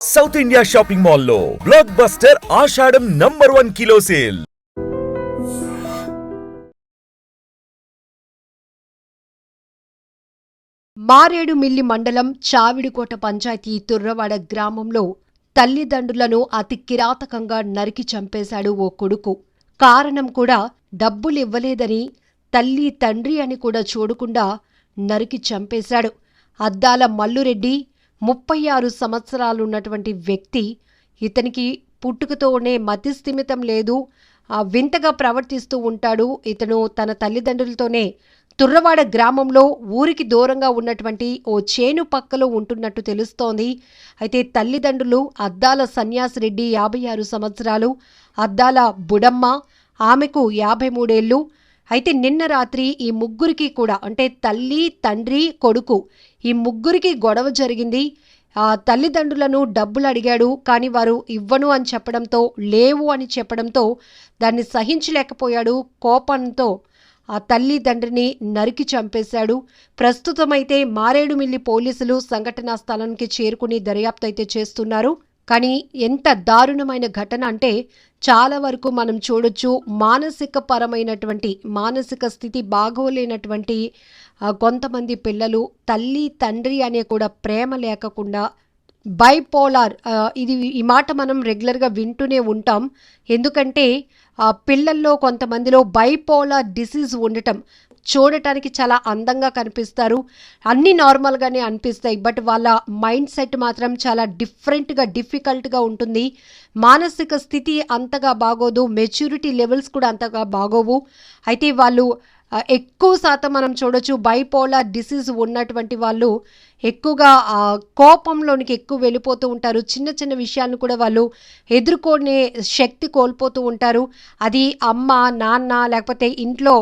South India shopping మాల్లో block buster ఆషాఢం number 1 kilo sale. Maredumilli మండలం చావిడికోట పంచాయతీ తుర్రవాడ గ్రామంలో తల్లిదండ్రులను అతి కిరాతకంగా నరికి చంపేశాడు ఓ కొడుకు. కారణం కూడా డబ్బులివ్వలేదని, తల్లి తండ్రి అని కూడా చూడకుండా నరికి చంపేశాడు. అద్దాల మల్లురెడ్డి 36 సంవత్సరాలున్నటువంటి వ్యక్తి. ఇతనికి పుట్టుకతోనే మతిస్థిమితం లేదు, వింతగా ప్రవర్తిస్తూ ఉంటాడు. ఇతను తన తల్లిదండ్రులతోనే తుర్రవాడ గ్రామంలో ఊరికి దూరంగా ఉన్నటువంటి ఓ చేను పక్కలో ఉంటున్నట్టు తెలుస్తోంది. అయితే తల్లిదండ్రులు అద్దాల సన్యాసిరెడ్డి 56 సంవత్సరాలు, అద్దాల బుడమ్మ ఆమెకు 53 ఏళ్ళు. అయితే నిన్న రాత్రి ఈ ముగ్గురికి కూడా అంటే తల్లి, తండ్రి, కొడుకు ఈ ముగ్గురికి గొడవ జరిగింది. తల్లిదండ్రులను డబ్బులు అడిగాడు, కానీ వారు ఇవ్వను అని చెప్పడంతో, లేవు అని చెప్పడంతో దాన్ని సహించలేకపోయాడు. కోపంతో ఆ తల్లిదండ్రిని నరికి చంపేశాడు. ప్రస్తుతమైతే మారేడుమిల్లి పోలీసులు సంఘటనా స్థలానికి చేరుకుని దర్యాప్తు అయితే చేస్తున్నారు. కానీ ఎంత దారుణమైన ఘటన అంటే చాలా వరకు మనం చూడొచ్చు, మానసిక పరమైనటువంటి మానసిక స్థితి బాగోలేనటువంటి కొంతమంది పిల్లలు తల్లి తండ్రి అనే కూడా ప్రేమ లేకుండా బైపోలార్, ఈ మాట మనం రెగ్యులర్గా వింటూనే ఉంటాం. ఎందుకంటే పిల్లల్లో కొంతమందిలో బైపోలార్ డిసీజ్ ఉండటం, చూడటానికి చాలా అందంగా కనిపిస్తారు, అన్నీ నార్మల్గానే అనిపిస్తాయి, బట్ వాళ్ళ మైండ్ సెట్ మాత్రం చాలా డిఫికల్ట్గా ఉంటుంది. మానసిక స్థితి అంతగా బాగోదు, మెచ్యూరిటీ లెవెల్స్ కూడా అంతగా బాగోవు. అయితే వాళ్ళు ఎక్కువ శాతం మనం చూడొచ్చు బైపోలార్ డిసీజ్ ఉన్నటువంటి వాళ్ళు ఎక్కువగా కోపంలోనికి ఎక్కువ వెళ్ళిపోతూ ఉంటారు. చిన్న చిన్న విషయాలను కూడా వాళ్ళు ఎదుర్కొనే శక్తి కోల్పోతూ ఉంటారు. అది అమ్మ, నాన్న, లేకపోతే ఇంట్లో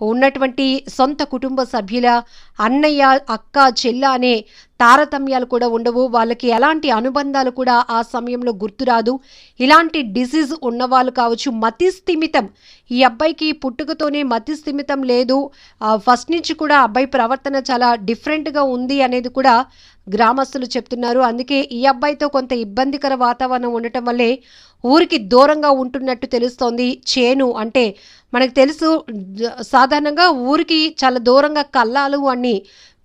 ఉన్నటువంటి సొంత కుటుంబ సభ్యుల, అన్నయ్య, అక్క, చెల్ల అనే తారతమ్యాలు కూడా ఉండవు. వాళ్ళకి ఎలాంటి అనుబంధాలు కూడా ఆ సమయంలో గుర్తురాదు. ఇలాంటి డిసీజ్ ఉన్నవాళ్ళు కావచ్చు. మతిస్థిమితం, ఈ అబ్బాయికి పుట్టుకతోనే మతిస్థిమితం లేదు, ఫస్ట్ నుంచి కూడా అబ్బాయి ప్రవర్తన చాలా డిఫరెంట్గా ఉంది అనేది కూడా గ్రామస్తులు చెప్తున్నారు. అందుకే ఈ అబ్బాయితో కొంత ఇబ్బందికర వాతావరణం ఉండటం వల్లే ఊరికి దూరంగా ఉంటున్నట్టు తెలుస్తోంది. చేను అంటే మనకు తెలుసు, సాధారణంగా ఊరికి చాలా దూరంగా కల్లాలు అని,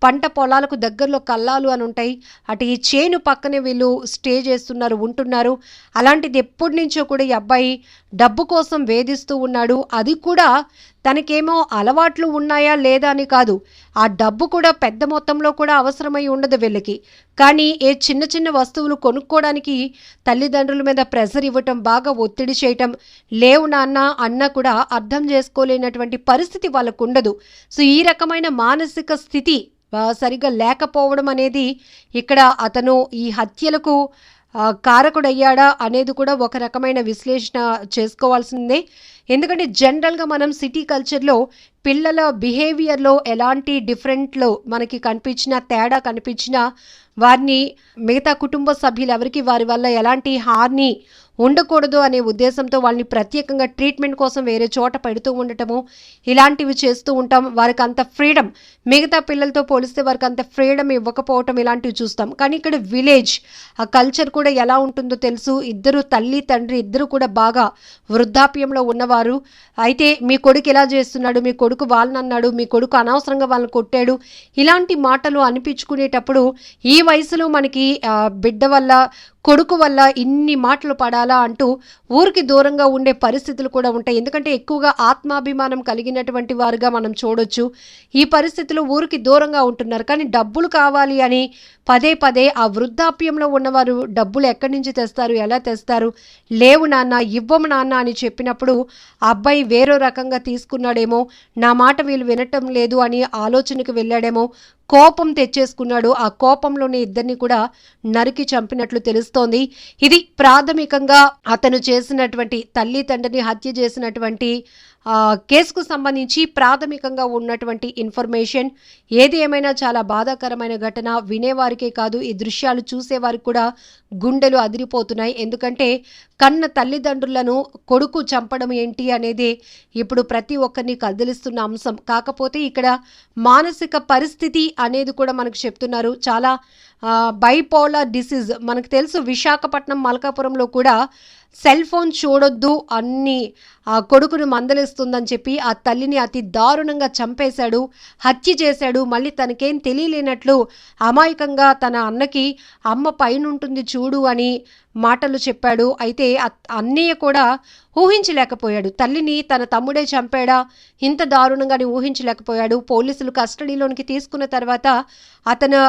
పంట పొలాలకు దగ్గరలో కల్లాలు అని ఉంటాయి. అటు ఈ చేను పక్కనే వీళ్ళు స్టే చేస్తున్నారు, ఉంటున్నారు. అలాంటిది ఎప్పటి నుంచో కూడా ఈ అబ్బాయి డబ్బు కోసం వేధిస్తూ ఉన్నాడు. అది కూడా తనకేమో అలవాట్లు ఉన్నాయా లేదా అని కాదు, ఆ డబ్బు కూడా పెద్ద మొత్తంలో కూడా అవసరమై ఉండదు వీళ్ళకి. కానీ ఏ చిన్న చిన్న వస్తువులు కొనుక్కోవడానికి తల్లిదండ్రుల మీద ప్రెషర్ ఇవ్వటం, బాగా ఒత్తిడి చేయటం, లేవు నాన్న అన్న కూడా అర్థం చేసుకోలేనటువంటి పరిస్థితి వాళ్ళకు ఉండదు. సో ఈ రకమైన మానసిక స్థితి సరిగ్గా లేకపోవడం అనేది ఇక్కడ అతను ఈ హత్యలకు కారకుడయ్యాడా అనేది కూడా ఒక రకమైన విశ్లేషణ చేసుకోవాల్సిందే. ఎందుకంటే జనరల్గా మనం సిటీ కల్చర్లో పిల్లల బిహేవియర్లో ఎలాంటి డిఫరెంట్లో మనకి కనిపించినా, తేడా కనిపించినా వారిని మిగతా కుటుంబ సభ్యులు ఎవరికి వారి వల్ల ఎలాంటి హాని ఉండకూడదు అనే ఉద్దేశంతో వాళ్ళని ప్రత్యేకంగా ట్రీట్మెంట్ కోసం వేరే చోట పెడుతూ ఉండటము, ఇలాంటివి చేస్తూ ఉంటాం. వారికి అంత ఫ్రీడమ్, మిగతా పిల్లలతో పోలిస్తే వారికి అంత ఫ్రీడమ్ ఇవ్వకపోవటం ఇలాంటివి చూస్తాం. కానీ ఇక్కడ విలేజ్ ఆ కల్చర్ కూడా ఎలా ఉంటుందో తెలుసు. ఇద్దరు తల్లి తండ్రి ఇద్దరు కూడా బాగా వృద్ధాప్యంలో ఉన్నవారు. అయితే మీ కొడుకు ఇలా చేస్తున్నాడు, మీ కొడుకు వాళ్ళని అన్నాడు, మీ కొడుకు అనవసరంగా వాళ్ళని కొట్టాడు, ఇలాంటి మాటలు అనిపించుకునేటప్పుడు ఈ వయసులో మనకి బిడ్డ వల్ల, కొడుకు వల్ల ఇన్ని మాటలు పడాలా అంటూ ఊరికి దూరంగా ఉండే పరిస్థితులు కూడా ఉంటాయి. ఎందుకంటే ఎక్కువగా ఆత్మాభిమానం కలిగినటువంటి వారుగా మనం చూడొచ్చు. ఈ పరిస్థితులు ఊరికి దూరంగా ఉంటున్నారు. కానీ డబ్బులు కావాలి అని పదే పదే ఆ వృద్ధాప్యంలో ఉన్నవారు డబ్బులు ఎక్కడి నుంచి తెస్తారు, ఎలా తెస్తారు, లేవు నాన్న, ఇవ్వము నాన్న అని చెప్పినప్పుడు ఆ అబ్బాయి వేరే రకంగా తీసుకున్నాడేమో, నా మాట వీళ్ళు వినటం లేదు అని ఆలోచనకు వెళ్ళాడేమో, కోపం తెచ్చేసుకున్నాడు. ఆ కోపంలోనే ఇద్దరిని కూడా నరికి చంపినట్లు తెలుస్తోంది. ఇది ప్రాథమికంగా అతను చేసినటువంటి, తల్లి తండ్రిని హత్య చేసినటువంటి కేసుకు సంబంధించి ప్రాథమికంగా ఉన్నటువంటి ఇన్ఫర్మేషన్. ఏది ఏమైనా చాలా బాధాకరమైన ఘటన. వినేవారికే కాదు, ఈ దృశ్యాలు చూసేవారికి కూడా గుండెలు అదిరిపోతున్నాయి. ఎందుకంటే కన్న తల్లిదండ్రులను కొడుకు చంపడం ఏంటి అనేది ఇప్పుడు ప్రతి ఒక్కరిని కదిలిస్తున్న అంశం. కాకపోతే ఇక్కడ మానసిక పరిస్థితి అనేది కూడా మనకు చెప్తున్నారు. చాలా బైపోలార్ డిసీజ్ మనకు తెలుసు. విశాఖపట్నం, మల్కాపురంలో కూడా సెల్ ఫోన్ చూడొద్దు అన్ని కొడుకును మందలిస్తుందని చెప్పి ఆ తల్లిని అతి దారుణంగా చంపేశాడు, హత్య చేశాడు. మళ్ళీ తనకేం తెలియలేనట్లు అమాయకంగా తన అన్నకి అమ్మ పైనుంటుంది చూడు అని మాటలు చెప్పాడు. అయితే అన్నయ్య కూడా ఊహించలేకపోయాడు. తల్లిని తన తమ్ముడే చంపాడా, ఇంత దారుణంగాని ఊహించలేకపోయాడు. పోలీసులు కస్టడీలోనికి తీసుకున్న తర్వాత అతను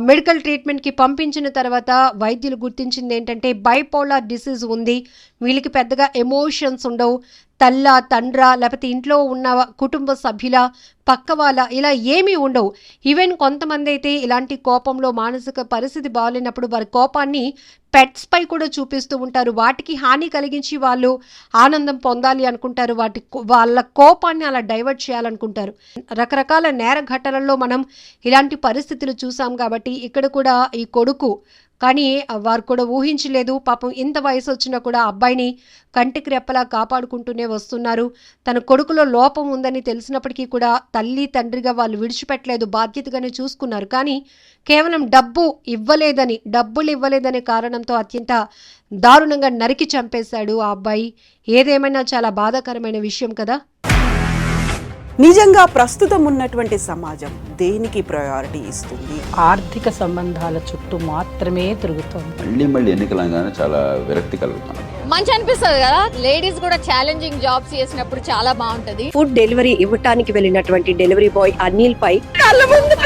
మెడికల్ ట్రీట్మెంట్కి పంపించిన తర్వాత వైద్యులు గుర్తించింది ఏంటంటే బైపోలార్ డిసీజ్ ఉంది. వీళ్ళకి పెద్దగా ఎమోషన్స్ ఉండవు. తల్ల, తండ్ర, లేకపోతే ఇంట్లో ఉన్న కుటుంబ సభ్యుల, పక్క వాళ్ళ ఇలా ఏమీ ఉండవు. ఈవెన్ కొంతమంది అయితే ఇలాంటి కోపంలో మానసిక పరిస్థితి బాగాలేనప్పుడు వారి కోపాన్ని పెట్స్ పై కూడా చూపిస్తూ ఉంటారు. వాటికి హాని కలిగించి వాళ్ళు ఆనందం పొందాలి అనుకుంటారు. వాళ్ళ కోపాన్ని అలా డైవర్ట్ చేయాలనుకుంటారు. రకరకాల నేర ఘటనల్లో మనం ఇలాంటి పరిస్థితులు చూసాం. కాబట్టి ఇక్కడ కూడా ఈ కొడుకు కానీ వారు కూడా ఊహించలేదు. పాపం ఇంత వయసు వచ్చినా కూడా అబ్బాయిని కంటికి రెప్పలా కాపాడుకుంటూనే వస్తున్నారు. తన కొడుకులో లోపం ఉందని తెలిసినప్పటికీ కూడా తల్లి తండ్రిగా వాళ్ళు విడిచిపెట్టలేదు, బాధ్యతగానే చూసుకున్నారు. కానీ కేవలం డబ్బులు ఇవ్వలేదనే కారణంతో అత్యంత దారుణంగా నరికి చంపేశాడు ఆ అబ్బాయి. ఏదేమైనా చాలా బాధాకరమైన విషయం కదా. నిజంగా ప్రస్తుతం ఉన్నటువంటి సమాజం దేనికి ప్రయారిటీ ఇస్తుంది? ఆర్థిక సంబంధాల చుట్టూ మాత్రమే తిరుగుతుంది. మళ్ళీ ఎన్నికలంగానే చాలా విరక్తి కలుగుతాం. మంచి అనిపిస్తుంది కదా. లేడీస్ కూడా ఛాలెంజింగ్ జాబ్స్ చేసినప్పుడు చాలా బాగుంటది. ఫుడ్ డెలివరీ ఇవ్వటానికి వెళ్ళినటువంటి డెలివరీ బాయ్ అనిల్ పై కళ్ళ ముందు